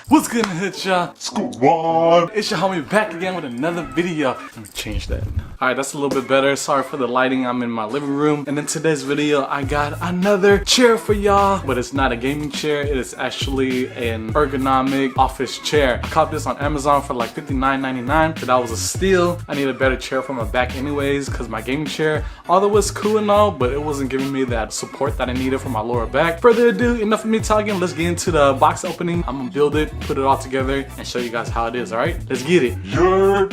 What's good in the hood, y'all? Squad! It's your homie back again with another video. Let me change that. Alright, that's a little bit better. Sorry for the lighting. I'm in my living room. And in today's video, I got another chair for y'all. But it's not a gaming chair. It is actually an ergonomic office chair. I caught this on Amazon for like $59.99. So that was a steal. I need a better chair for my back anyways, because my gaming chair, although it's cool and all, but it wasn't giving me that support that I needed for my lower back. Further ado, enough of me talking. Let's get into the box opening. I'm gonna build it, put it all together, and show you guys how it is, alright? Let's get it. YUR!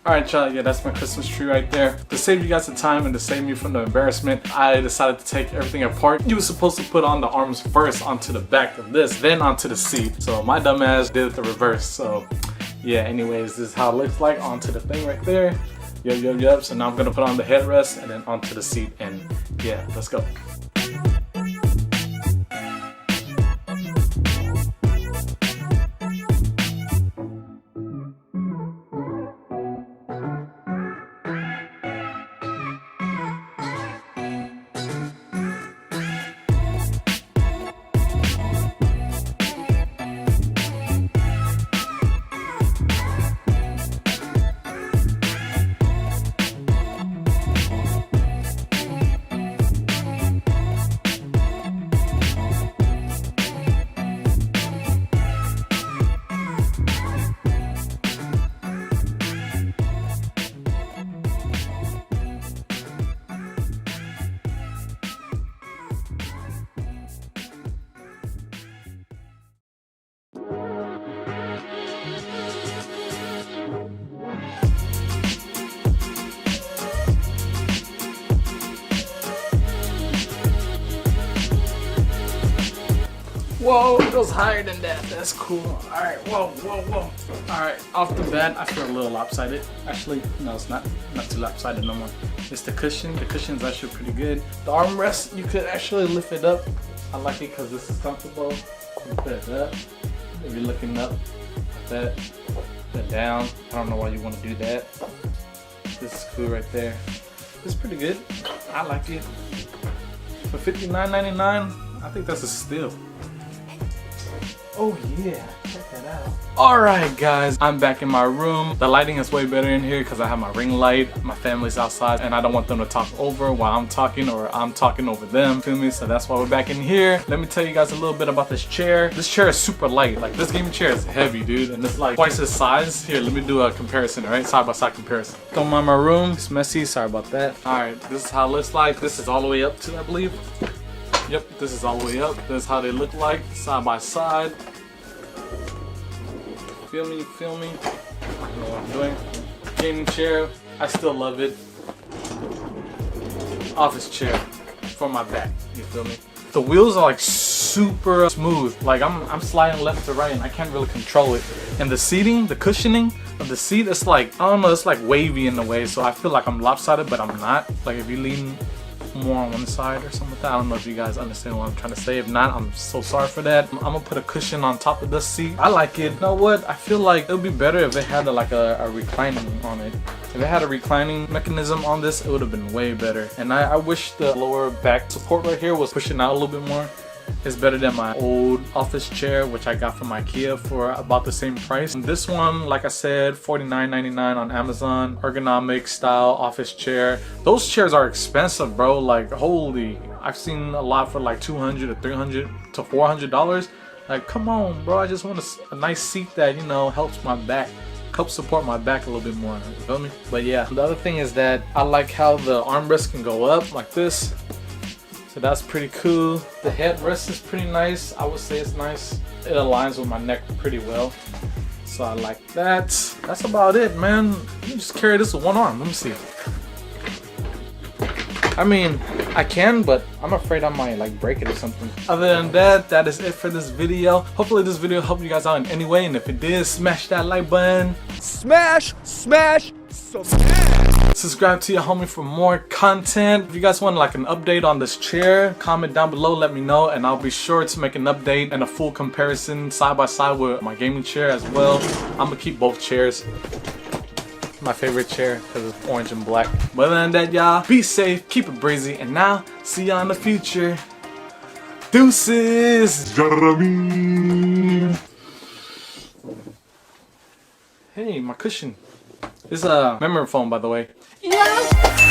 Alright y'all, yeah, that's my Christmas tree right there. To save you guys the time and to save me from the embarrassment, I decided to take everything apart. You were supposed to put on the arms first onto the back of this, then onto the seat. So my dumb ass did it the reverse. So yeah, anyways, this is how it looks like onto the thing right there. Yup. So now I'm gonna put on the headrest and then onto the seat, and yeah, let's go. Whoa, it goes higher than that. That's cool. Alright, whoa. Alright, off the bat, I feel a little lopsided. Actually, no, it's not too lopsided no more. It's the cushion. The cushion's actually pretty good. The armrest, you could actually lift it up. I like it because this is comfortable. You put it up. If you're looking up like that, put it down. I don't know why you want to do that. This is cool right there. It's pretty good. I like it. For $59.99, I think that's a steal. Oh yeah, check that out. Alright guys, I'm back in my room. The lighting is way better in here because I have my ring light. My family's outside and I don't want them to talk over while I'm talking, or I'm talking over them, feel me? So that's why we're back in here. Let me tell you guys a little bit about this chair. This chair is super light. Like, this gaming chair is heavy, dude, and it's like twice its size. Here, let me do a comparison, alright? Side by side comparison. Don't mind my room, it's messy, sorry about that. Alright, this is how it looks like. This is all the way up to, I believe. Yep, this is all the way up. This is how they look like, side by side. Feel me? I don't know what I'm doing. Gaming chair, I still love it. Office chair for my back, you feel me? The wheels are like super smooth. Like I'm sliding left to right and I can't really control it. And the seating, the cushioning of the seat, it's like, I don't know, it's like wavy in a way. So I feel like I'm lopsided, but I'm not. Like if you lean more on one side or something like that. I don't know if you guys understand what I'm trying to say. If not, I'm so sorry for that. I'm gonna put a cushion on top of the seat. I like it. You know what? I feel like it would be better if they had a reclining on it. If they had a reclining mechanism on this, it would have been way better. And I wish the lower back support right here was pushing out a little bit more. It's better than my old office chair, which I got from IKEA for about the same price. And this one, like I said, $49.99 on Amazon. Ergonomic style office chair. Those chairs are expensive, bro. Like, holy, I've seen a lot for like $200 to $300 to $400. Like, come on, bro. I just want a nice seat that, you know, helps my back. Help support my back a little bit more, you feel me? But yeah, the other thing is that I like how the armrest can go up like this. So that's pretty cool. The headrest is pretty nice. I would say it's nice. It aligns with my neck pretty well. So I like that. That's about it, man. You just carry this with one arm. Let me see. I mean, I can, but I'm afraid I might like break it or something. Other than that, that is it for this video. Hopefully this video helped you guys out in any way, and if it did, smash that like button. Smash, smash, smash. Subscribe to your homie for more content. If you guys want like an update on this chair, comment down below, let me know, and I'll be sure to make an update and a full comparison side by side with my gaming chair as well. I'm gonna keep both chairs. My favorite chair because it's orange and black. But other than that, y'all, be safe, keep it breezy, and now see y'all in the future. Deuces. Hey, my cushion. This is a memory foam, by the way. Yeah.